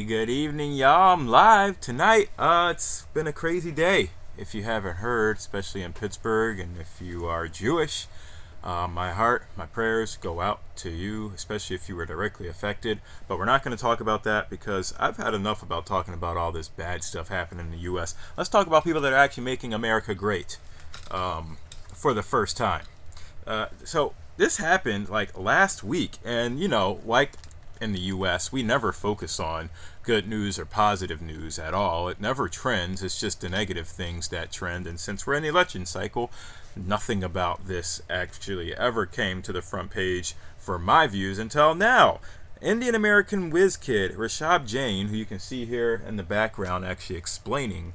Good evening, y'all. I'm live tonight. It's been a crazy day. If you haven't heard, especially in Pittsburgh, and if you are Jewish, my heart, my prayers go out to you, especially if you were directly affected. But we're not going to talk about that because I've had enough about talking about all this bad stuff happening in the U.S. Let's talk about people that are actually making America great for the first time. So this happened like last week, and like in the US, we never focus on good news or positive news at all. It never trends. It's just the negative things that trend. And since we're in the election cycle, nothing about this actually ever came to the front page for my views until now. Indian American whiz kid Rishab Jain, who you can see here in the background actually explaining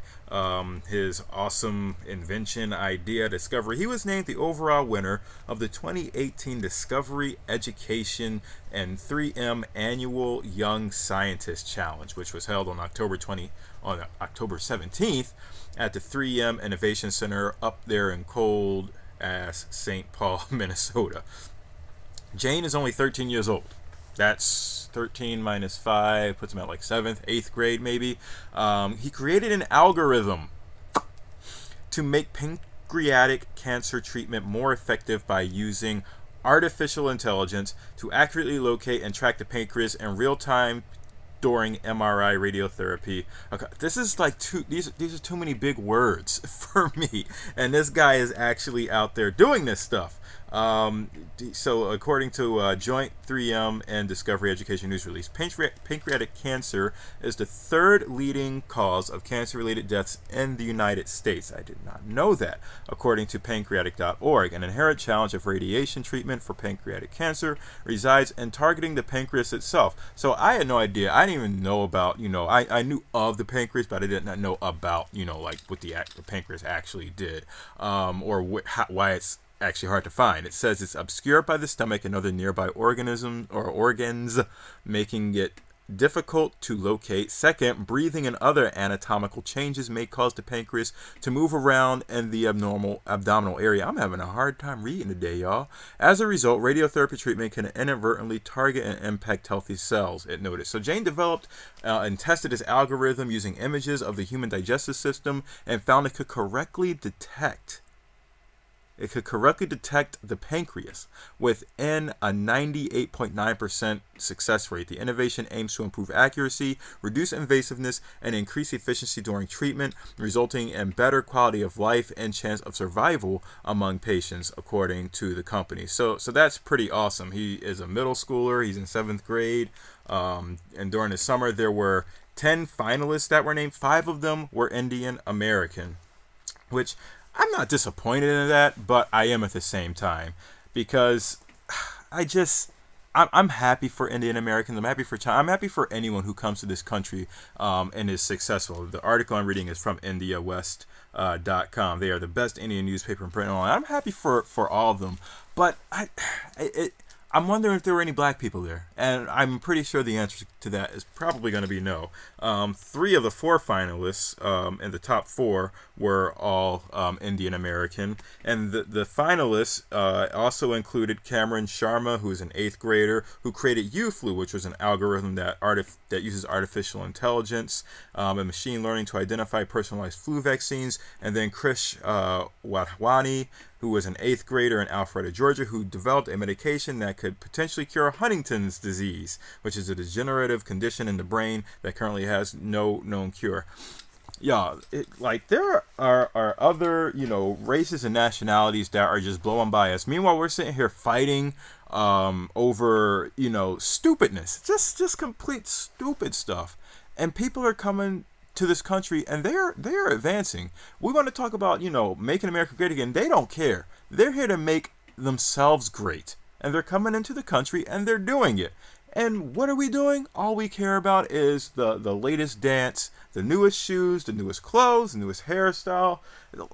his awesome invention, idea, discovery. He was named the overall winner of the 2018 Discovery, Education, and 3M Annual Young Scientist Challenge, which was held on October 17th at the 3M Innovation Center up there in cold-ass St. Paul, Minnesota. Jain is only 13 years old. That's 13 minus 5, puts him at like 7th, 8th grade maybe. He created an algorithm to make pancreatic cancer treatment more effective by using artificial intelligence to accurately locate and track the pancreas in real time during MRI radiotherapy. Okay, this is like these are too many big words for me, and this guy is actually out there doing this stuff. So according to joint 3M and Discovery Education news release, pancreatic cancer is the third leading cause of cancer-related deaths in the United States. I did not know that. According to pancreatic.org, an inherent challenge of radiation treatment for pancreatic cancer resides in targeting the pancreas itself. So I had no idea. I didn't even know about, I knew of the pancreas, but I did not know about, like what the pancreas actually did, or why it's actually hard to find. It says it's obscured by the stomach and other nearby organisms or organs, making it difficult to locate. Second, breathing and other anatomical changes may cause the pancreas to move around in the abdominal area. I'm having a hard time reading today, y'all. As a result, radiotherapy treatment can inadvertently target and impact healthy cells, it noted. So Jain developed and tested his algorithm using images of the human digestive system and found it could correctly detect the pancreas within a 98.9% success rate. The innovation aims to improve accuracy, reduce invasiveness, and increase efficiency during treatment, resulting in better quality of life and chance of survival among patients, according to the company. So that's pretty awesome. He is a middle schooler. He's in 7th grade. And during the summer, there were 10 finalists that were named. 5 of them were Indian American, which I'm not disappointed in that, but I am at the same time, because I'm happy for Indian Americans. I'm happy for China. I'm happy for anyone who comes to this country and is successful. The article I'm reading is from IndiaWest.com. They are the best Indian newspaper in print and online. I'm happy for all of them, but I'm wondering if there were any black people there, and I'm pretty sure the answer to that is probably going to be no. 3 of the 4 finalists in the top 4 were all Indian American, and the finalists also included Cameron Sharma, who is an 8th grader, who created UFlu, which was an algorithm that uses artificial intelligence and machine learning to identify personalized flu vaccines, and then Krish Wadhwani, who was an 8th grader in Alpharetta, Georgia, who developed a medication that could potentially cure Huntington's disease, which is a degenerative condition in the brain that currently has no known cure. Yeah, there are other, races and nationalities that are just blowing by us. Meanwhile, we're sitting here fighting over, stupidness, just complete stupid stuff. And people are coming to this country, and they're advancing. We want to talk about, making America great again. They don't care. They're here to make themselves great, and they're coming into the country and they're doing it. And what are we doing? All we care about is the latest dance, the newest shoes, the newest clothes, the newest hairstyle.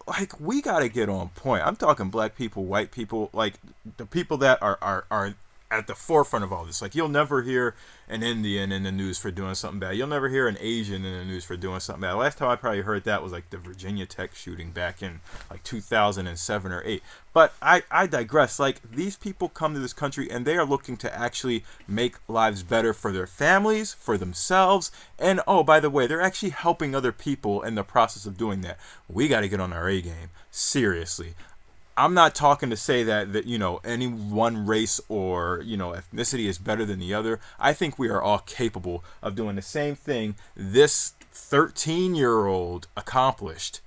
Like, we got to get on point. I'm talking black people, white people, like the people that are at the forefront of all this. Like, you'll never hear an Indian in the news for doing something bad. You'll never hear an Asian in the news for doing something bad. Last time I probably heard that was like the Virginia Tech shooting back in like 2007 or 8. But I digress. Like, these people come to this country and they are looking to actually make lives better for their families, for themselves, and oh, by the way, they're actually helping other people in the process of doing that. We got to get on our A game. Seriously. I'm not talking to say that any one race or ethnicity is better than the other. I think we are all capable of doing the same thing this 13-year-old accomplished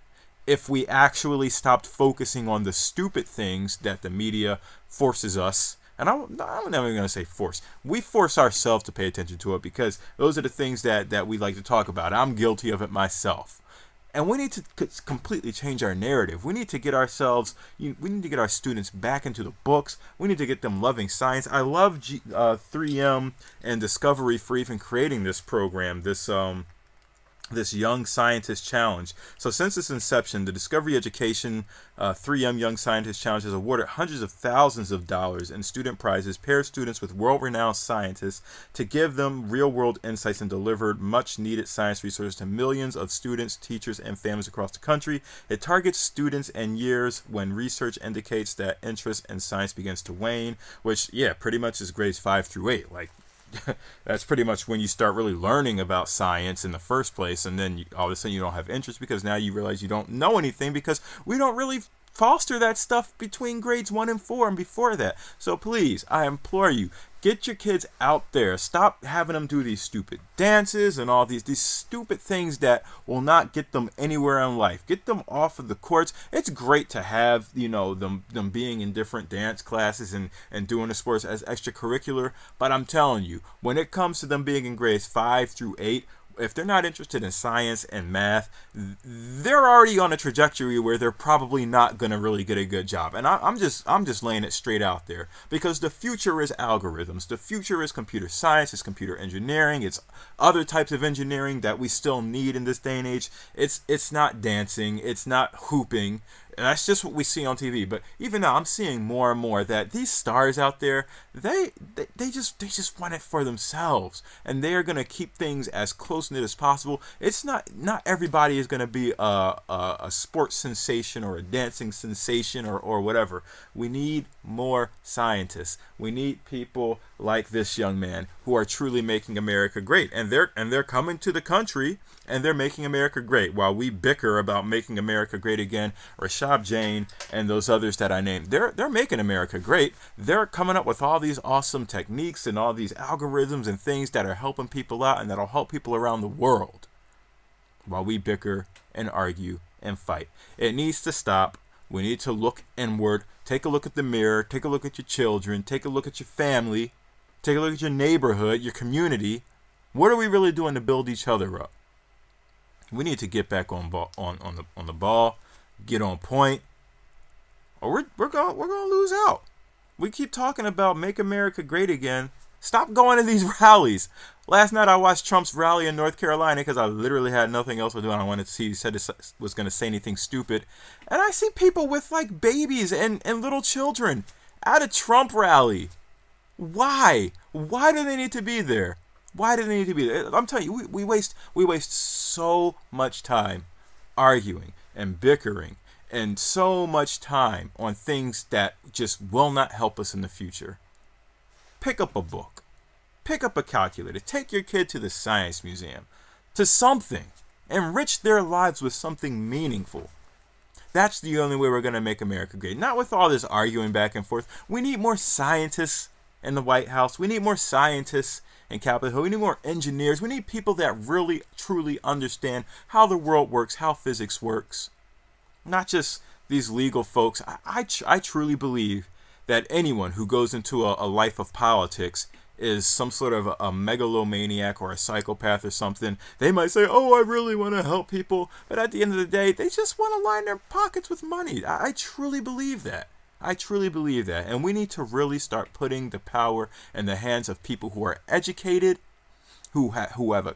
if we actually stopped focusing on the stupid things that the media forces us. And I'm never going to say force. We force ourselves to pay attention to it because those are the things that we like to talk about. I'm guilty of it myself. And we need to completely change our narrative. We need to get we need to get our students back into the books. We need to get them loving science. I love 3M and Discovery for even creating this program, this Young Scientist Challenge. So since its inception, the Discovery Education 3M Young Scientist Challenge has awarded hundreds of thousands of dollars in student prizes, paired students with world-renowned scientists to give them real-world insights and delivered much-needed science resources to millions of students, teachers, and families across the country. It targets students in years when research indicates that interest in science begins to wane, which, yeah, pretty much is grades 5 through 8. Like, that's pretty much when you start really learning about science in the first place, and then all of a sudden you don't have interest because now you realize you don't know anything because we don't really foster that stuff between grades 1 and 4 and before that. So please, I implore you, get your kids out there. Stop having them do these stupid dances and all these stupid things that will not get them anywhere in life. Get them off of the courts. It's great to have, them being in different dance classes and doing the sports as extracurricular. But I'm telling you, when it comes to them being in grades 5 through 8, if they're not interested in science and math, they're already on a trajectory where they're probably not going to really get a good job. And I'm just laying it straight out there because the future is algorithms. The future is computer science, it's computer engineering, it's other types of engineering that we still need in this day and age. It's not dancing, it's not hooping. And that's just what we see on TV. But even now, I'm seeing more and more that these stars out there, they just want it for themselves, and they are gonna keep things as close knit as possible. It's not everybody is gonna be a sports sensation or a dancing sensation or whatever. We need more scientists. We need people like this young man who are truly making America great, and they're coming to the country and they're making America great while we bicker about making America great again. Rishab Jain and those others that I named, they're making America great. They're coming up with all these awesome techniques and all these algorithms and things that are helping people out and that'll help people around the world while we bicker and argue and fight. It needs to stop. We need to look inward. Take a look at the mirror. Take a look at your children. Take a look at your family. Take a look at your neighborhood, your community. What are we really doing to build each other up? We need to get back on the ball, get on point, or we're gonna lose out. We keep talking about make America great again. Stop going to these rallies. Last night I watched Trump's rally in North Carolina because I literally had nothing else to do. I wanted to see he said he was going to say anything stupid. And I see people with like babies and little children at a Trump rally. Why? Why do they need to be there? Why do they need to be there? I'm telling you, we waste so much time arguing and bickering and so much time on things that just will not help us in the future. Pick up a book. Pick up a calculator. Take your kid to the science museum. To something. Enrich their lives with something meaningful. That's the only way we're going to make America great. Not with all this arguing back and forth. We need more scientists in the White House. We need more scientists in Capitol Hill. We need more engineers. We need people that really, truly understand how the world works, how physics works. Not just these legal folks. I truly believe that anyone who goes into a life of politics is some sort of a megalomaniac or a psychopath or something. They might say, oh, I really want to help people. But at the end of the day, they just want to line their pockets with money. I truly believe that. I truly believe that. And we need to really start putting the power in the hands of people who are educated, who have a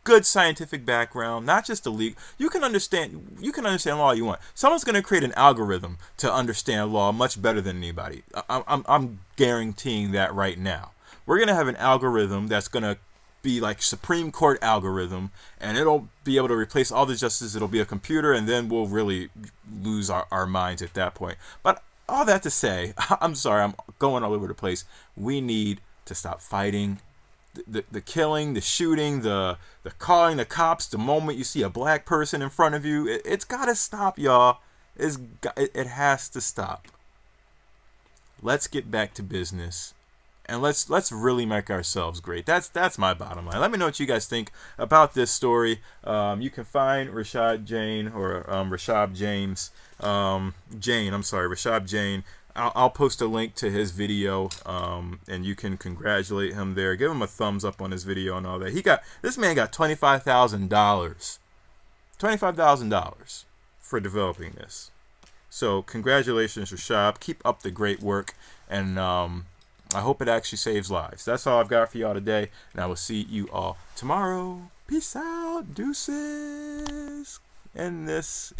good scientific background, not just the legal. You can understand law all you want. Someone's going to create an algorithm to understand law much better than anybody. I'm guaranteeing that right now. We're going to have an algorithm that's going to be like Supreme Court algorithm, and it'll be able to replace all the justices. It'll be a computer, and then we'll really lose our minds at that point. But all that to say, I'm sorry, I'm going all over the place. We need to stop fighting. The killing, the shooting, the calling the cops the moment you see a black person in front of you, it's got to stop, y'all. It has to stop. Let's get back to business, and let's really make ourselves great. That's my bottom line. Let me know what you guys think about this story. You can find Rishab Jain or Rishab James Jain. I'm sorry, Rishab Jain. I'll post a link to his video, and you can congratulate him there. Give him a thumbs up on his video and all that. This man got $25,000, $25,000 for developing this. So congratulations, Rishab. Keep up the great work, and I hope it actually saves lives. That's all I've got for y'all today, and I will see you all tomorrow. Peace out, deuces, and this.